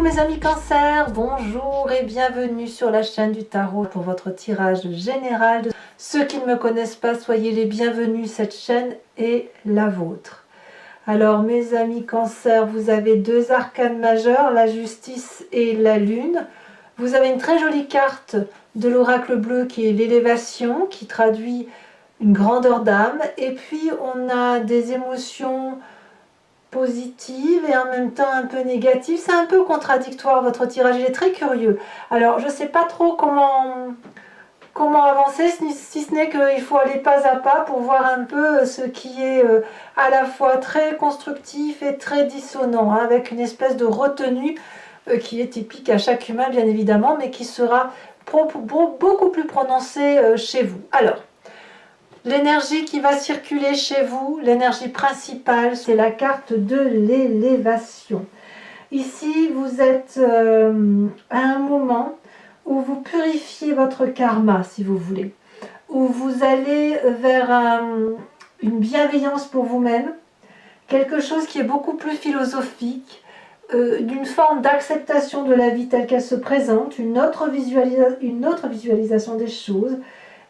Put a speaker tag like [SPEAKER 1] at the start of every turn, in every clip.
[SPEAKER 1] mes amis Cancer, bonjour et bienvenue sur la chaîne du tarot pour votre tirage général. Ceux qui ne me connaissent pas, soyez les bienvenus, cette chaîne est la vôtre. Alors mes amis Cancer, vous avez deux arcanes majeurs, la justice et la lune. Vous avez une très jolie carte de l'oracle bleu qui est l'élévation, qui traduit une grandeur d'âme. Et puis on a des émotions positive et en même temps un peu négative. C'est un peu contradictoire, votre tirage, il est très curieux. Alors je ne sais pas trop comment avancer, si ce n'est qu'il faut aller pas à pas pour voir un peu ce qui est à la fois très constructif et très dissonant, hein, avec une espèce de retenue qui est typique à chaque humain bien évidemment, mais qui sera beaucoup plus prononcée chez vous. Alors, l'énergie qui va circuler chez vous, l'énergie principale, c'est la carte de l'élévation. Ici, vous êtes à un moment où vous purifiez votre karma, si vous voulez, où vous allez vers une bienveillance pour vous-même, quelque chose qui est beaucoup plus philosophique, d'une forme d'acceptation de la vie telle qu'elle se présente, une autre visualisation des choses.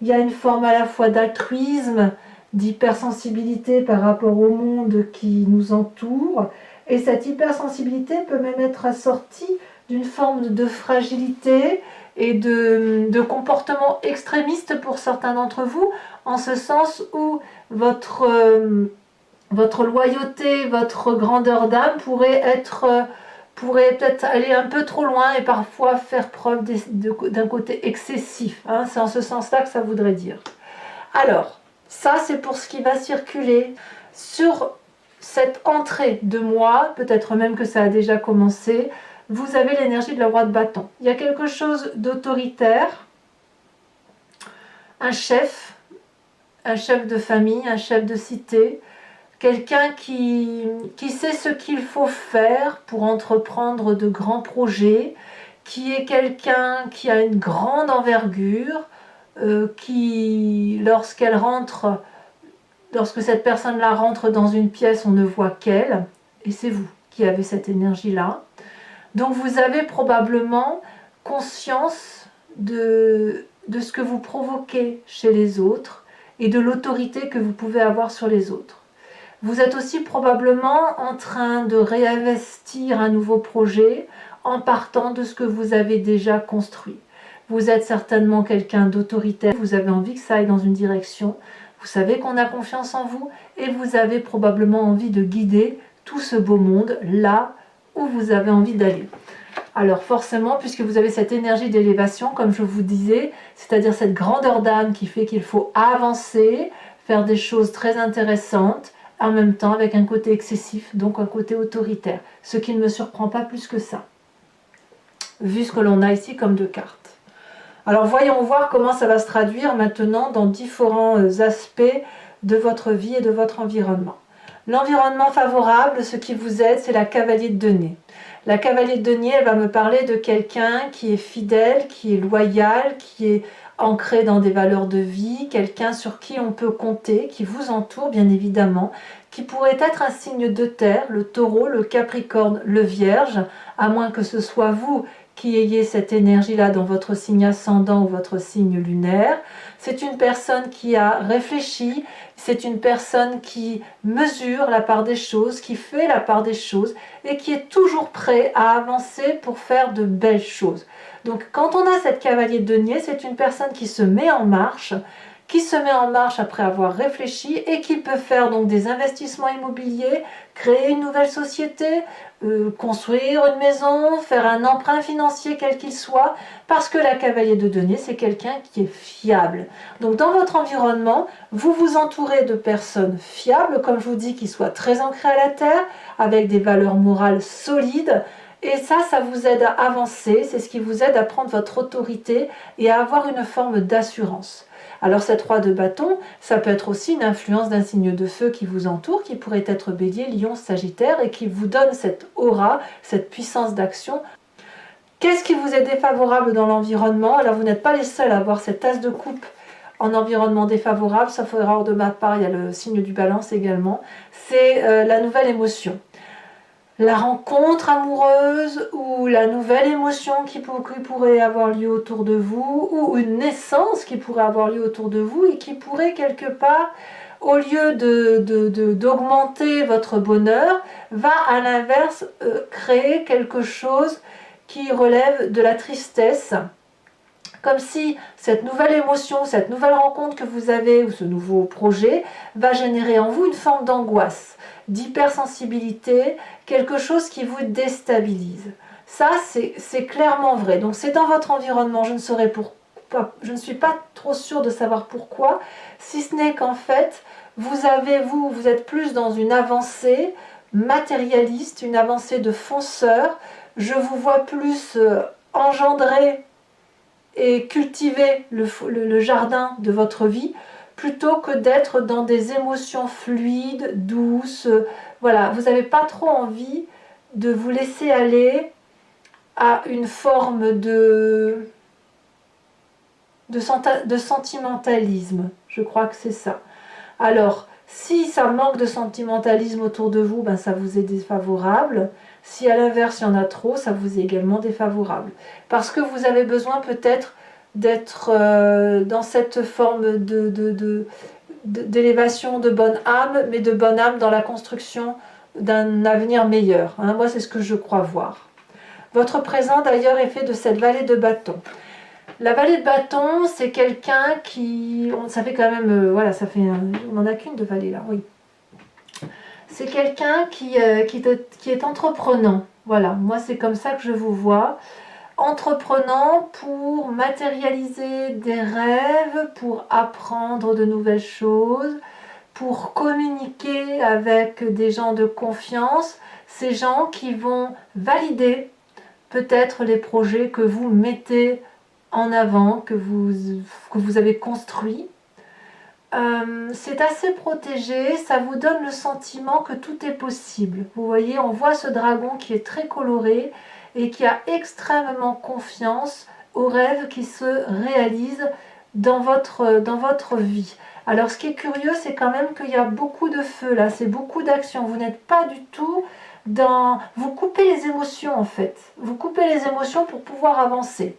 [SPEAKER 1] Il y a une forme à la fois d'altruisme, d'hypersensibilité par rapport au monde qui nous entoure. Et cette hypersensibilité peut même être assortie d'une forme de fragilité et de comportement extrémiste pour certains d'entre vous, en ce sens où votre loyauté, votre grandeur d'âme pourrait peut-être aller un peu trop loin et parfois faire preuve d'un côté excessif. Hein, c'est en ce sens-là que ça voudrait dire. Alors, ça c'est pour ce qui va circuler sur cette entrée de mois, peut-être même que ça a déjà commencé. Vous avez l'énergie de la roi de bâton. Il y a quelque chose d'autoritaire, un chef de famille, un chef de cité, quelqu'un qui sait ce qu'il faut faire pour entreprendre de grands projets, qui est quelqu'un qui a une grande envergure, qui, lorsque cette personne-là rentre dans une pièce, on ne voit qu'elle, et c'est vous qui avez cette énergie-là. Donc vous avez probablement conscience de ce que vous provoquez chez les autres et de l'autorité que vous pouvez avoir sur les autres. Vous êtes aussi probablement en train de réinvestir un nouveau projet en partant de ce que vous avez déjà construit. Vous êtes certainement quelqu'un d'autoritaire, vous avez envie que ça aille dans une direction, vous savez qu'on a confiance en vous et vous avez probablement envie de guider tout ce beau monde là où vous avez envie d'aller. Alors forcément, puisque vous avez cette énergie d'élévation, comme je vous disais, c'est-à-dire cette grandeur d'âme qui fait qu'il faut avancer, faire des choses très intéressantes, en même temps avec un côté excessif, donc un côté autoritaire, ce qui ne me surprend pas plus que ça, vu ce que l'on a ici comme deux cartes. Alors voyons voir comment ça va se traduire maintenant dans différents aspects de votre vie et de votre environnement. L'environnement favorable, ce qui vous aide, c'est la cavalier de denier. La cavalier de denier, elle va me parler de quelqu'un qui est fidèle, qui est loyal, qui est ancré dans des valeurs de vie, quelqu'un sur qui on peut compter, qui vous entoure bien évidemment, qui pourrait être un signe de terre, le taureau, le capricorne, le vierge, à moins que ce soit vous qui ayez cette énergie-là dans votre signe ascendant ou votre signe lunaire. C'est une personne qui a réfléchi, c'est une personne qui mesure la part des choses, qui fait la part des choses et qui est toujours prêt à avancer pour faire de belles choses. Donc quand on a cette cavalier de denier, c'est une personne qui se met en marche après avoir réfléchi et qui peut faire donc des investissements immobiliers, créer une nouvelle société, construire une maison, faire un emprunt financier quel qu'il soit, parce que la cavalier de denier, c'est quelqu'un qui est fiable. Donc dans votre environnement, vous vous entourez de personnes fiables, comme je vous dis, qui soient très ancrées à la terre, avec des valeurs morales solides, et ça vous aide à avancer, c'est ce qui vous aide à prendre votre autorité et à avoir une forme d'assurance. Alors cette roi de bâton, ça peut être aussi une influence d'un signe de feu qui vous entoure, qui pourrait être Bélier, Lion, Sagittaire, et qui vous donne cette aura, cette puissance d'action. Qu'est-ce qui vous est défavorable dans l'environnement? Alors vous n'êtes pas les seuls à avoir cette as de coupe en environnement défavorable, sauf erreur de ma part, il y a le signe du balance également. C'est la nouvelle émotion. la rencontre amoureuse ou la nouvelle émotion qui pourrait avoir lieu autour de vous, ou une naissance qui pourrait avoir lieu autour de vous et qui pourrait quelque part, au lieu d'augmenter votre bonheur, va à l'inverse créer quelque chose qui relève de la tristesse. Comme si cette nouvelle émotion, cette nouvelle rencontre que vous avez, ou ce nouveau projet, va générer en vous une forme d'angoisse, d'hypersensibilité, quelque chose qui vous déstabilise. Ça, c'est clairement vrai. Donc c'est dans votre environnement, je ne suis pas trop sûre de savoir pourquoi, si ce n'est qu'en fait, vous êtes plus dans une avancée matérialiste, une avancée de fonceur. Je vous vois plus engendrer et cultiver le jardin de votre vie plutôt que d'être dans des émotions fluides, douces. Voilà, vous n'avez pas trop envie de vous laisser aller à une forme de sentimentalisme. Je crois que c'est ça. Alors, si ça manque de sentimentalisme autour de vous, ben ça vous est défavorable. Si à l'inverse, il y en a trop, ça vous est également défavorable. Parce que vous avez besoin peut-être d'être dans cette forme d'élévation de bonne âme, mais de bonne âme dans la construction d'un avenir meilleur. Hein. Moi, c'est ce que je crois voir. Votre présent, d'ailleurs, est fait de cette vallée de bâton. La vallée de bâton, c'est quelqu'un qui... Ça fait quand même... voilà, ça fait... on n'en a qu'une de vallée, là, oui. C'est quelqu'un qui est entreprenant. Voilà, moi, c'est comme ça que je vous vois. Entreprenant pour matérialiser des rêves, pour apprendre de nouvelles choses, pour communiquer avec des gens de confiance, ces gens qui vont valider peut-être les projets que vous mettez en avant, que vous avez construits. C'est assez protégé, ça vous donne le sentiment que tout est possible. Vous voyez, on voit ce dragon qui est très coloré et qui a extrêmement confiance aux rêves qui se réalisent dans votre vie. Alors ce qui est curieux, c'est quand même qu'il y a beaucoup de feu là, c'est beaucoup d'action. Vous n'êtes pas du tout dans... Vous coupez les émotions en fait. Vous coupez les émotions pour pouvoir avancer.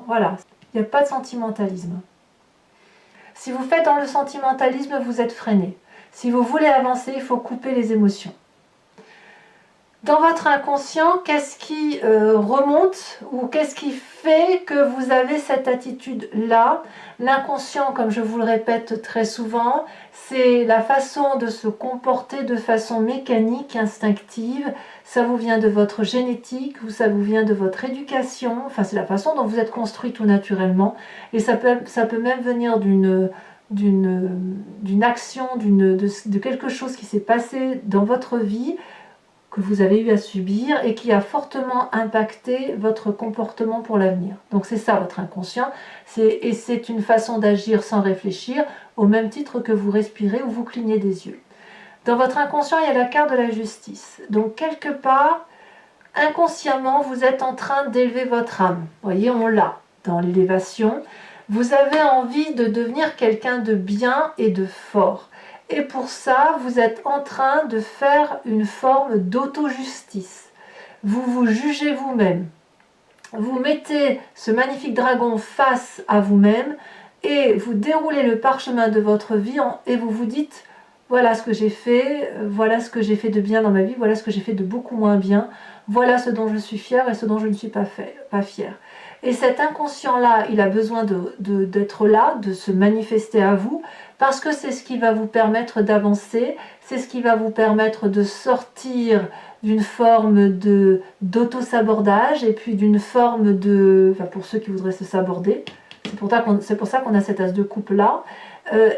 [SPEAKER 1] Voilà, il n'y a pas de sentimentalisme. Si vous faites dans le sentimentalisme, vous êtes freiné. Si vous voulez avancer, il faut couper les émotions. Dans votre inconscient, qu'est-ce qui remonte ou qu'est-ce qui fait que vous avez cette attitude-là? L'inconscient, comme je vous le répète très souvent, c'est la façon de se comporter de façon mécanique, instinctive. Ça vous vient de votre génétique ou ça vous vient de votre éducation. Enfin, c'est la façon dont vous êtes construit tout naturellement. Et ça peut même venir d'une action, de quelque chose qui s'est passé dans votre vie, que vous avez eu à subir et qui a fortement impacté votre comportement pour l'avenir. Donc c'est ça votre inconscient, et c'est une façon d'agir sans réfléchir, au même titre que vous respirez ou vous clignez des yeux. Dans votre inconscient, il y a la carte de la justice. Donc quelque part, inconsciemment, vous êtes en train d'élever votre âme. Vous voyez, on l'a dans l'élévation. Vous avez envie de devenir quelqu'un de bien et de fort. Et pour ça, vous êtes en train de faire une forme d'auto-justice. Vous vous jugez vous-même. Vous mettez ce magnifique dragon face à vous-même et vous déroulez le parchemin de votre vie et vous vous dites « Voilà ce que j'ai fait, voilà ce que j'ai fait de bien dans ma vie, voilà ce que j'ai fait de beaucoup moins bien, voilà ce dont je suis fière et ce dont je ne suis pas fière. » Et cet inconscient-là, il a besoin d'être là, de se manifester à vous, parce que c'est ce qui va vous permettre d'avancer, c'est ce qui va vous permettre de sortir d'une forme d'auto-sabordage et puis d'une forme enfin pour ceux qui voudraient se saborder, c'est pour ça qu'on a cet as de coupe là,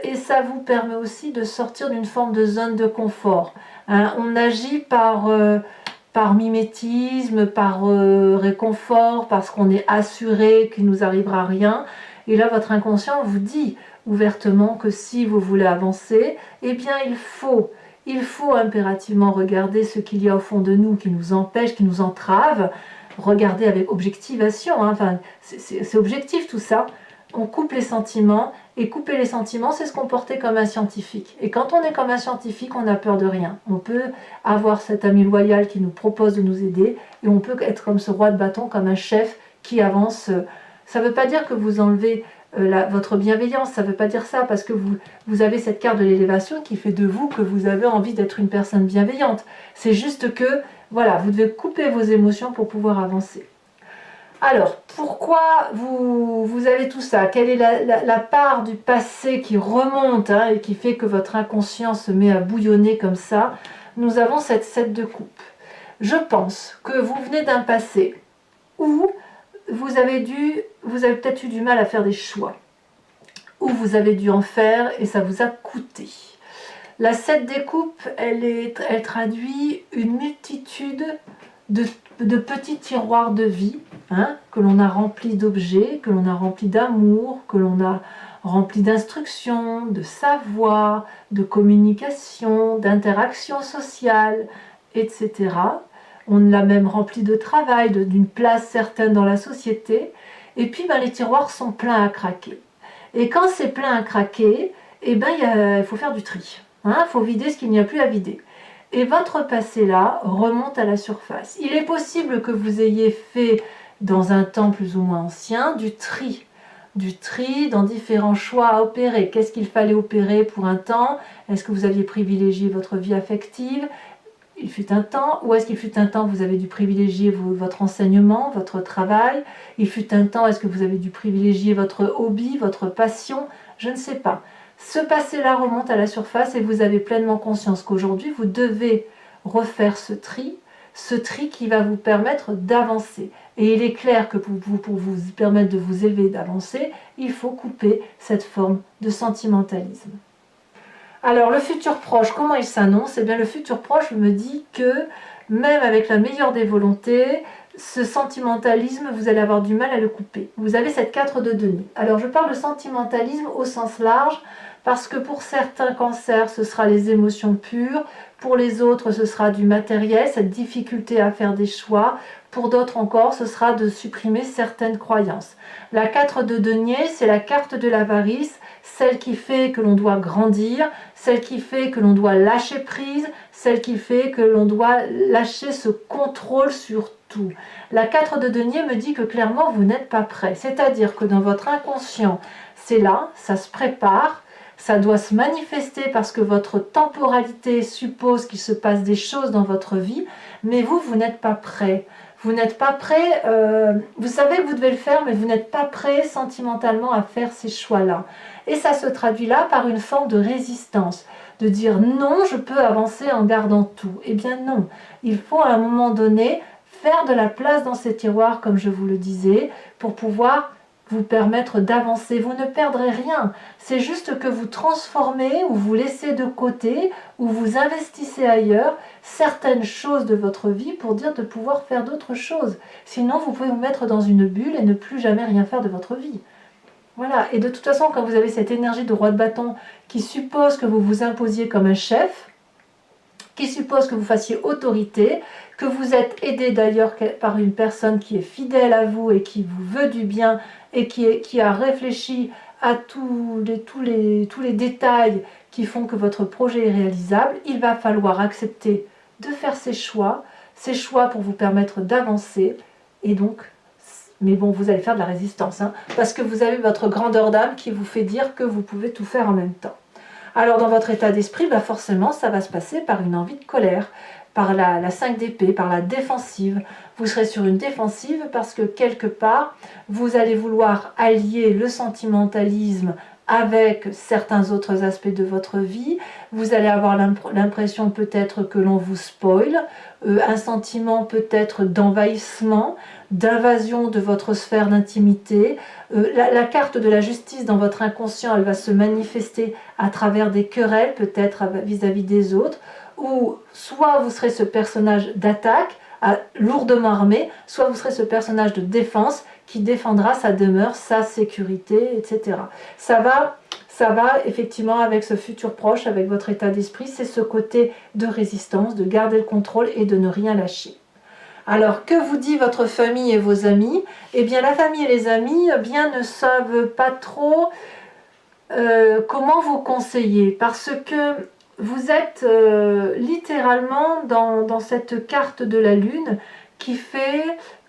[SPEAKER 1] et ça vous permet aussi de sortir d'une forme de zone de confort. Hein, on agit par mimétisme, par réconfort, parce qu'on est assuré qu'il ne nous arrivera rien. Et là, votre inconscient vous dit ouvertement que si vous voulez avancer, eh bien il faut impérativement regarder ce qu'il y a au fond de nous qui nous empêche, qui nous entrave. Regarder avec objectivation, hein. Enfin, c'est objectif tout ça. on coupe les sentiments, et couper les sentiments, c'est se comporter comme un scientifique. Et quand on est comme un scientifique, on n'a peur de rien. On peut avoir cet ami loyal qui nous propose de nous aider, et on peut être comme ce roi de bâton, comme un chef qui avance. Ça ne veut pas dire que vous enlevez votre bienveillance, ça ne veut pas dire ça, parce que vous avez cette carte de l'élévation qui fait de vous que vous avez envie d'être une personne bienveillante. C'est juste que, voilà, vous devez couper vos émotions pour pouvoir avancer. Alors, pourquoi vous avez tout ça? Quelle est la part du passé qui remonte et qui fait que votre inconscient se met à bouillonner comme ça? Nous avons cette 7 de coupe. Je pense que vous venez d'un passé où vous avez peut-être eu du mal à faire des choix, où vous avez dû en faire et ça vous a coûté. La 7 des coupes, elle traduit une multitude de petits tiroirs de vie, que l'on a remplis d'objets, que l'on a remplis d'amour, que l'on a remplis d'instructions, de savoir, de communication, d'interaction sociale, etc. On l'a même rempli de travail, d'une place certaine dans la société. Et puis les tiroirs sont pleins à craquer. Et quand c'est plein à craquer, il faut faire du tri. Il faut vider ce qu'il n'y a plus à vider. Et votre passé là remonte à la surface. Il est possible que vous ayez fait dans un temps plus ou moins ancien du tri dans différents choix à opérer. Qu'est-ce qu'il fallait opérer pour un temps? Est-ce que vous aviez privilégié votre vie affective? Il fut un temps, ou est-ce qu'il fut un temps vous avez dû privilégier votre enseignement, votre travail? Il fut un temps, est-ce que vous avez dû privilégier votre hobby, votre passion? Je ne sais pas. Ce passé-là remonte à la surface et vous avez pleinement conscience qu'aujourd'hui, vous devez refaire ce tri qui va vous permettre d'avancer. Et il est clair que pour vous permettre de vous élever, d'avancer, il faut couper cette forme de sentimentalisme. Alors, le futur proche, comment il s'annonce? Eh bien, le futur proche me dit que, même avec la meilleure des volontés, ce sentimentalisme, vous allez avoir du mal à le couper. Vous avez cette 4 de denier. Alors, je parle de sentimentalisme au sens large, parce que pour certains cancers, ce sera les émotions pures. Pour les autres, ce sera du matériel, cette difficulté à faire des choix. Pour d'autres encore, ce sera de supprimer certaines croyances. La 4 de denier, c'est la carte de l'avarice, celle qui fait que l'on doit grandir, celle qui fait que l'on doit lâcher prise, celle qui fait que l'on doit lâcher ce contrôle sur tout. La 4 de denier me dit que clairement vous n'êtes pas prêt. C'est-à-dire que dans votre inconscient, c'est là, ça se prépare, ça doit se manifester parce que votre temporalité suppose qu'il se passe des choses dans votre vie, mais vous n'êtes pas prêt. Vous n'êtes pas prêt, vous savez que vous devez le faire, mais vous n'êtes pas prêt sentimentalement à faire ces choix-là. Et ça se traduit là par une forme de résistance, de dire non, je peux avancer en gardant tout. Eh bien non, il faut à un moment donné faire de la place dans ces tiroirs, comme je vous le disais, pour pouvoir vous permettre d'avancer. Vous ne perdrez rien, c'est juste que vous transformez ou vous laissez de côté ou vous investissez ailleurs certaines choses de votre vie pour dire de pouvoir faire d'autres choses. Sinon, vous pouvez vous mettre dans une bulle et ne plus jamais rien faire de votre vie. Voilà, et de toute façon, quand vous avez cette énergie de roi de bâton qui suppose que vous vous imposiez comme un chef, qui suppose que vous fassiez autorité, que vous êtes aidé d'ailleurs par une personne qui est fidèle à vous et qui vous veut du bien et qui a réfléchi à tous les détails qui font que votre projet est réalisable, il va falloir accepter de faire ces choix pour vous permettre d'avancer. Et donc, mais bon, vous allez faire de la résistance, parce que vous avez votre grandeur d'âme qui vous fait dire que vous pouvez tout faire en même temps. Alors dans votre état d'esprit, forcément, ça va se passer par une envie de colère, par la 5 d'épée, par la défensive. Vous serez sur une défensive parce que quelque part, vous allez vouloir allier le sentimentalisme avec certains autres aspects de votre vie. Vous allez avoir l'impression peut-être que l'on vous spoil, un sentiment peut-être d'envahissement, d'invasion de votre sphère d'intimité. La carte de la justice dans votre inconscient, elle va se manifester à travers des querelles, peut-être vis-à-vis des autres, ou soit vous serez ce personnage d'attaque, lourdement armé, soit vous serez ce personnage de défense qui défendra sa demeure, sa sécurité, etc. Ça va effectivement avec ce futur proche, avec votre état d'esprit, c'est ce côté de résistance, de garder le contrôle et de ne rien lâcher. Alors, que vous dit votre famille et vos amis? Eh bien, la famille et les amis bien, ne savent pas trop comment vous conseiller, parce que vous êtes littéralement dans cette carte de la lune qui fait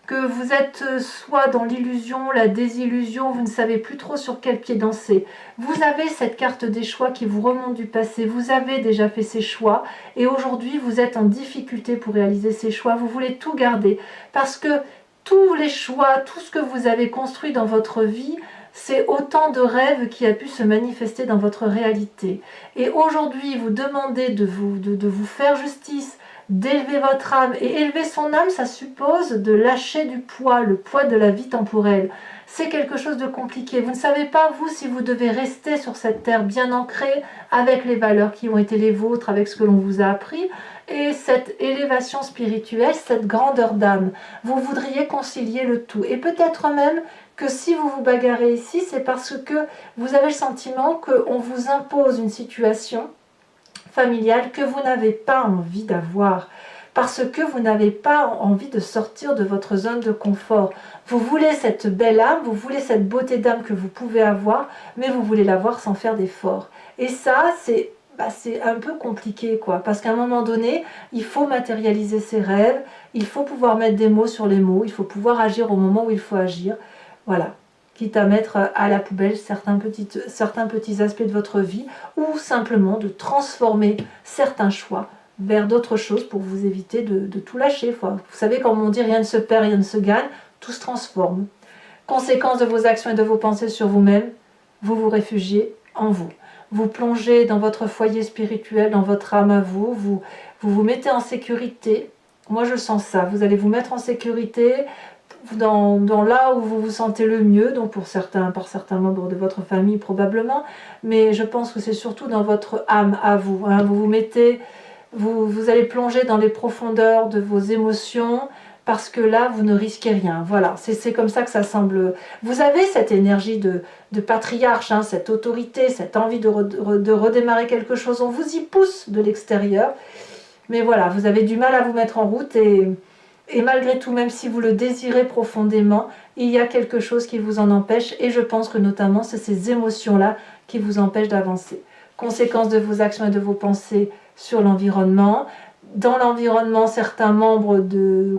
[SPEAKER 1] que vous êtes soit dans l'illusion, la désillusion, vous ne savez plus trop sur quel pied danser. Vous avez cette carte des choix qui vous remonte du passé, vous avez déjà fait ces choix et aujourd'hui vous êtes en difficulté pour réaliser ces choix, vous voulez tout garder parce que tous les choix, tout ce que vous avez construit dans votre vie, c'est autant de rêves qui a pu se manifester dans votre réalité. Et aujourd'hui, vous demandez de vous faire justice, d'élever votre âme. Et élever son âme, ça suppose de lâcher du poids, le poids de la vie temporelle. C'est quelque chose de compliqué. Vous ne savez pas, vous, si vous devez rester sur cette terre bien ancrée, avec les valeurs qui ont été les vôtres, avec ce que l'on vous a appris, et cette élévation spirituelle, cette grandeur d'âme. Vous voudriez concilier le tout. Et peut-être même que si vous vous bagarrez ici, c'est parce que vous avez le sentiment qu'on vous impose une situation familiale que vous n'avez pas envie d'avoir, parce que vous n'avez pas envie de sortir de votre zone de confort. Vous voulez cette belle âme, vous voulez cette beauté d'âme que vous pouvez avoir, mais vous voulez l'avoir sans faire d'effort. Et ça, c'est un peu compliqué, quoi, parce qu'à un moment donné, il faut matérialiser ses rêves, il faut pouvoir mettre des mots sur les mots, il faut pouvoir agir au moment où il faut agir. Voilà, quitte à mettre à la poubelle certains petits aspects de votre vie ou simplement de transformer certains choix vers d'autres choses pour vous éviter de tout lâcher. Vous savez, comme on dit, rien ne se perd, rien ne se gagne, tout se transforme. Conséquence de vos actions et de vos pensées sur vous-même, vous vous réfugiez en vous. Vous plongez dans votre foyer spirituel, dans votre âme à vous, vous mettez en sécurité. Moi, je sens ça. Vous allez vous mettre en sécurité dans là où vous vous sentez le mieux, donc par certains membres de votre famille probablement, mais je pense que c'est surtout dans votre âme à vous. Hein. Vous allez plonger dans les profondeurs de vos émotions, parce que là, vous ne risquez rien. Voilà, c'est comme ça que ça semble. Vous avez cette énergie de patriarche, hein, cette autorité, cette envie de redémarrer quelque chose. On vous y pousse de l'extérieur. Mais voilà, vous avez du mal à vous mettre en route et malgré tout, même si vous le désirez profondément, il y a quelque chose qui vous en empêche. Et je pense que notamment, c'est ces émotions-là qui vous empêchent d'avancer. Conséquence de vos actions et de vos pensées sur l'environnement. Dans l'environnement, certains membres de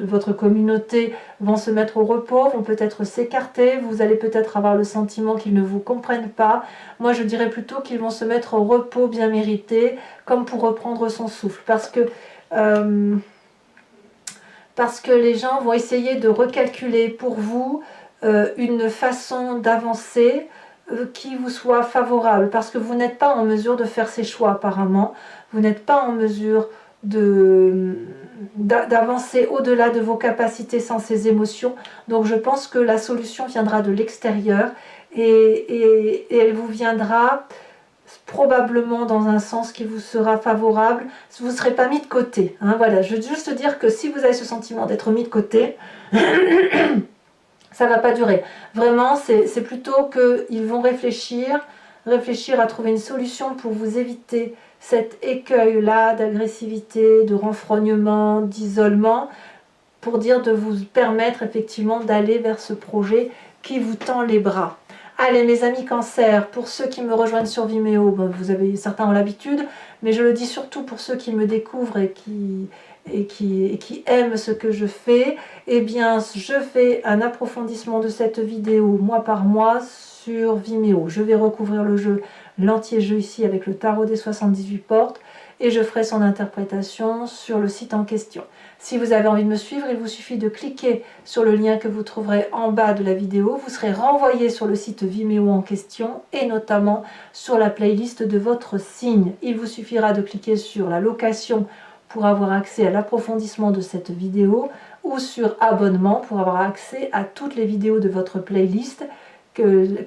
[SPEAKER 1] votre communauté vont se mettre au repos, vont peut-être s'écarter, vous allez peut-être avoir le sentiment qu'ils ne vous comprennent pas. Moi, je dirais plutôt qu'ils vont se mettre au repos bien mérité, comme pour reprendre son souffle. Parce que les gens vont essayer de recalculer pour vous une façon d'avancer qui vous soit favorable, parce que vous n'êtes pas en mesure de faire ces choix apparemment, vous n'êtes pas en mesure d'avancer au-delà de vos capacités sans ces émotions, donc je pense que la solution viendra de l'extérieur et elle vous viendra probablement dans un sens qui vous sera favorable, vous ne serez pas mis de côté. Hein, voilà. Je veux juste dire que si vous avez ce sentiment d'être mis de côté, ça ne va pas durer. Vraiment, c'est plutôt qu'ils vont réfléchir à trouver une solution pour vous éviter cet écueil-là d'agressivité, de renfrognement, d'isolement, pour dire de vous permettre effectivement d'aller vers ce projet qui vous tend les bras. Allez mes amis Cancer, pour ceux qui me rejoignent sur Vimeo, certains ont l'habitude, mais je le dis surtout pour ceux qui me découvrent et qui aiment ce que je fais, eh bien je fais un approfondissement de cette vidéo mois par mois sur Vimeo. Je vais recouvrir le jeu, l'entier jeu ici avec le tarot des 78 portes et je ferai son interprétation sur le site en question. Si vous avez envie de me suivre, il vous suffit de cliquer sur le lien que vous trouverez en bas de la vidéo. Vous serez renvoyé sur le site Vimeo en question et notamment sur la playlist de votre signe. Il vous suffira de cliquer sur la location pour avoir accès à l'approfondissement de cette vidéo ou sur abonnement pour avoir accès à toutes les vidéos de votre playlist, que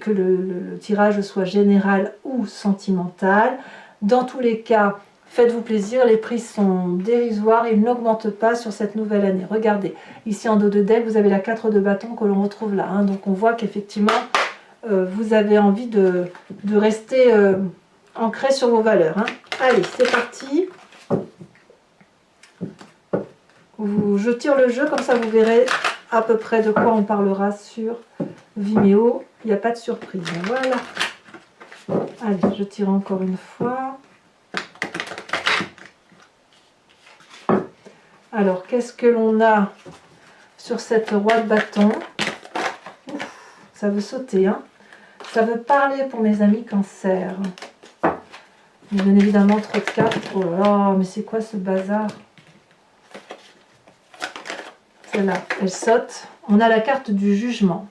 [SPEAKER 1] le tirage soit général ou sentimental. Dans tous les cas, faites-vous plaisir, les prix sont dérisoires, ils n'augmentent pas sur cette nouvelle année. Regardez, ici en dos de deck, vous avez la 4 de bâton que l'on retrouve là. Hein. Donc on voit qu'effectivement, vous avez envie de rester ancré sur vos valeurs. Hein. Allez, c'est parti. Je tire le jeu, comme ça vous verrez à peu près de quoi on parlera sur Vimeo. Il n'y a pas de surprise. Voilà. Allez, je tire encore une fois. Alors, qu'est-ce que l'on a sur cette roi de bâton? Ouf, ça veut sauter, hein. Ça veut parler pour mes amis cancer. Bien évidemment, trop de cartes. Oh là là, mais c'est quoi ce bazar? Celle-là, elle saute. On a la carte du jugement.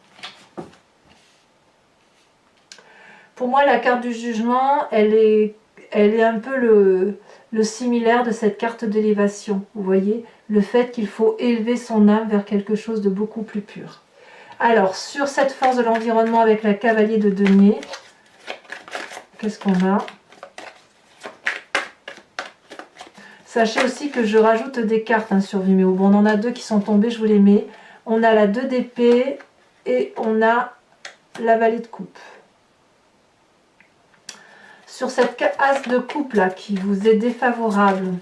[SPEAKER 1] Pour moi, la carte du jugement, elle est un peu le similaire de cette carte d'élévation. Vous voyez, le fait qu'il faut élever son âme vers quelque chose de beaucoup plus pur. Alors, sur cette force de l'environnement avec la cavalier de denier, qu'est-ce qu'on a? Sachez aussi que je rajoute des cartes sur Vimeo. Bon, on en a 2 qui sont tombées, je vous les mets. On a la 2 d'épée et on a la vallée de coupe. Sur cette as de coupe là qui vous est défavorable,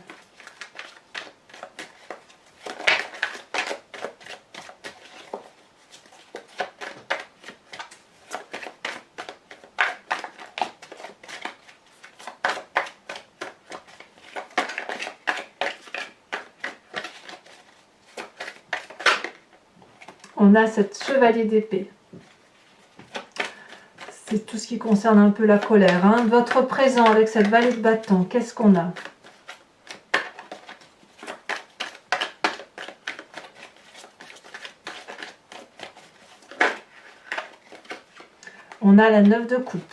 [SPEAKER 1] on a cette chevalier d'épée. C'est tout ce qui concerne un peu la colère. Hein. Votre présent avec cette vallée de bâton, qu'est-ce qu'on a? On a la 9 de coupe.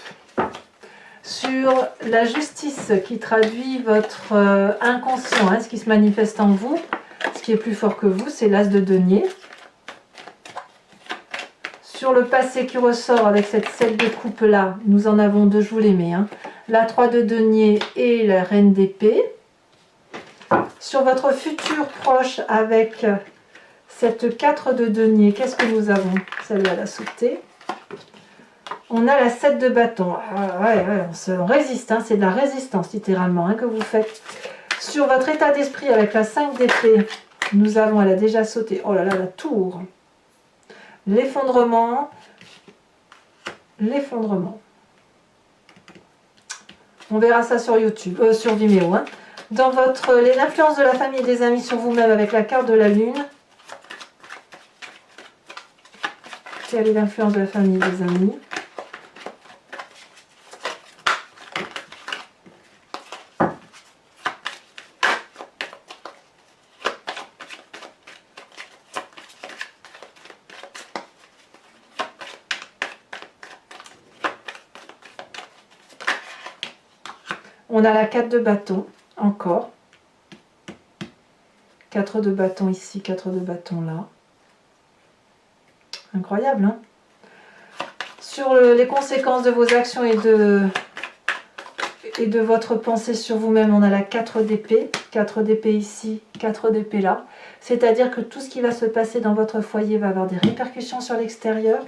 [SPEAKER 1] Sur la justice qui traduit votre inconscient, hein, ce qui se manifeste en vous, ce qui est plus fort que vous, c'est l'as de denier. Sur le passé qui ressort avec cette 7 de coupe là, nous en avons 2, je vous les mets. Hein. La 3 de denier et la reine d'épée. Sur votre futur proche avec cette 4 de denier, qu'est-ce que nous avons? Celle-là, elle a sauté. On a la 7 de bâton. Ah, ouais, on résiste, hein, c'est de la résistance littéralement hein, que vous faites. Sur votre état d'esprit avec la 5 d'épée, nous avons, elle a déjà sauté. Oh là là, la tour. L'effondrement, l'effondrement. On verra ça sur YouTube, sur Vimeo. Hein. Dans l'influence de la famille et des amis sur vous-même avec la carte de la lune. Quelle est l'influence de la famille et des amis? On a la 4 de bâton, encore. 4 de bâton ici, 4 de bâton là. Incroyable, hein? Sur les conséquences de vos actions et de votre pensée sur vous-même, on a la 4 d'épée. 4 d'épée ici, 4 d'épée là. C'est-à-dire que tout ce qui va se passer dans votre foyer va avoir des répercussions sur l'extérieur.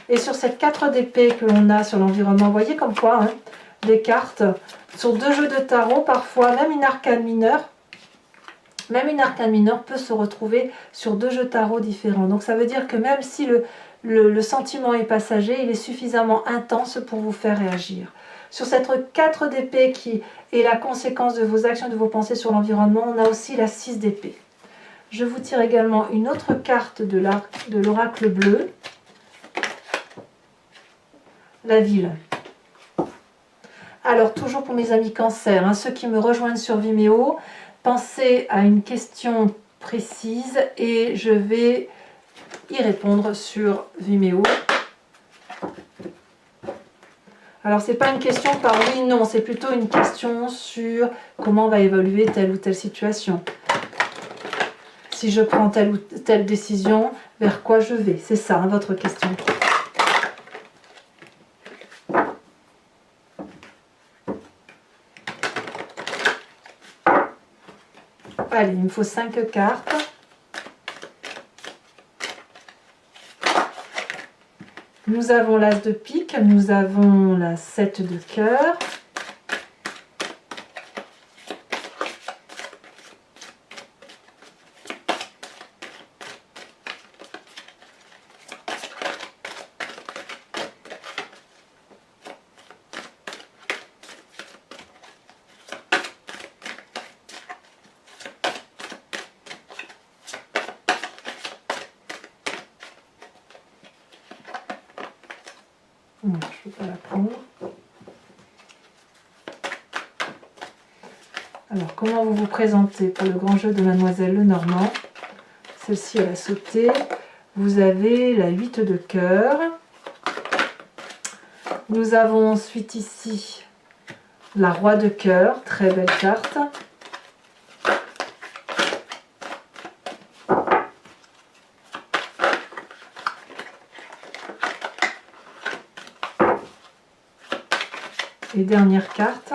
[SPEAKER 1] Et sur cette 4 d'épée que l'on a sur l'environnement, vous voyez comme quoi, hein, des cartes sur 2 jeux de tarot, parfois même une arcane mineure. Même une arcane mineure peut se retrouver sur 2 jeux tarot différents. Donc ça veut dire que même si le sentiment est passager, il est suffisamment intense pour vous faire réagir. Sur cette 4 d'épée qui est la conséquence de vos actions, de vos pensées sur l'environnement, on a aussi la 6 d'épée. Je vous tire également une autre carte de l'oracle bleu. La ville. Alors, toujours pour mes amis cancer, hein, ceux qui me rejoignent sur Vimeo, pensez à une question précise et je vais y répondre sur Vimeo. Alors, ce n'est pas une question par oui, non, c'est plutôt une question sur comment va évoluer telle ou telle situation. Si je prends telle ou telle décision, vers quoi je vais? C'est ça, hein, votre question. Allez, il me faut 5 cartes. Nous avons l'as de pique, nous avons la 7 de cœur. Non, je ne peux pas la prendre. Alors, comment vous vous présentez pour le grand jeu de Mademoiselle Lenormand? Celle-ci, elle a sauté. Vous avez la 8 de cœur. Nous avons ensuite ici la Roi de cœur, très belle carte. Et dernière carte.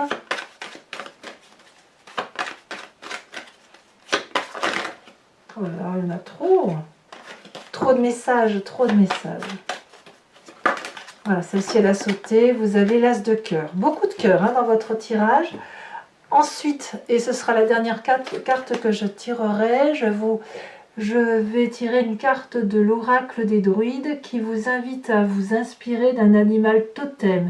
[SPEAKER 1] Oh là là, il y en a trop. Trop de messages, trop de messages. Voilà, celle-ci, elle a sauté. Vous avez l'As de cœur. Beaucoup de cœur hein, dans votre tirage. Ensuite, et ce sera la dernière carte que je tirerai, je vais tirer une carte de l'oracle des druides qui vous invite à vous inspirer d'un animal totem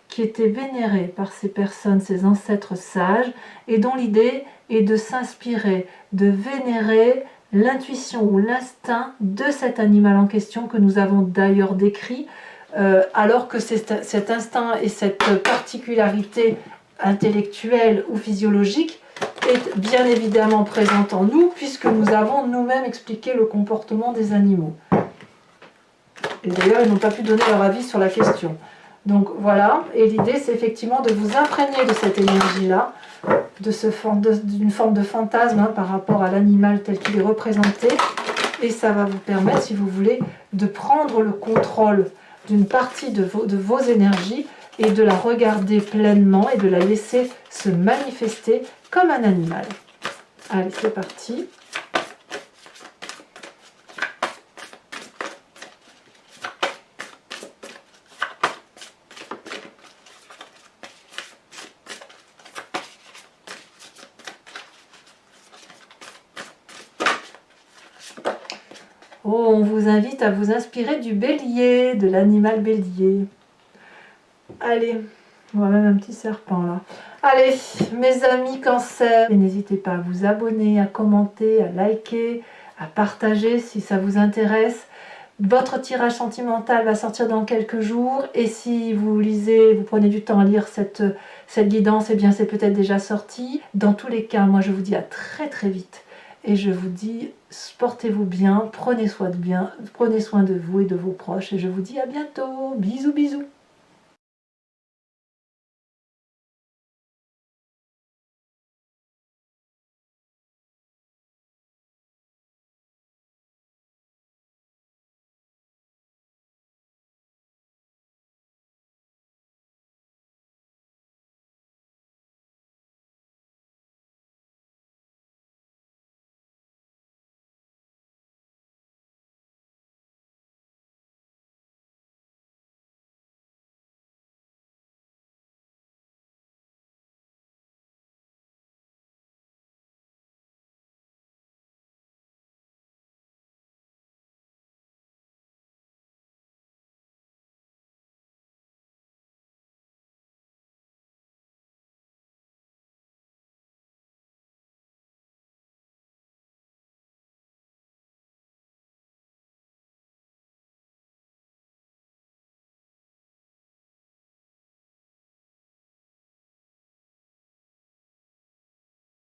[SPEAKER 1] qui était vénéré par ces personnes, ces ancêtres sages, et dont l'idée est de s'inspirer, de vénérer l'intuition ou l'instinct de cet animal en question que nous avons d'ailleurs décrit, alors que cet instinct et cette particularité intellectuelle ou physiologique est bien évidemment présente en nous, puisque nous avons nous-mêmes expliqué le comportement des animaux. Et d'ailleurs, ils n'ont pas pu donner leur avis sur la question. Donc voilà, et l'idée c'est effectivement de vous imprégner de cette énergie-là, d'une forme de fantasme hein, par rapport à l'animal tel qu'il est représenté, et ça va vous permettre, si vous voulez, de prendre le contrôle d'une partie de vos énergies et de la regarder pleinement et de la laisser se manifester comme un animal. Allez, c'est parti. Oh, on vous invite à vous inspirer du bélier, de l'animal bélier. Allez, on voit même un petit serpent là. Allez, mes amis cancer, n'hésitez pas à vous abonner, à commenter, à liker, à partager si ça vous intéresse. Votre tirage sentimental va sortir dans quelques jours et si vous lisez, vous prenez du temps à lire cette guidance, eh bien c'est peut-être déjà sorti. Dans tous les cas, moi je vous dis à très très vite et je vous dis portez-vous bien, prenez soin de vous et de vos proches et je vous dis à bientôt. Bisous bisous.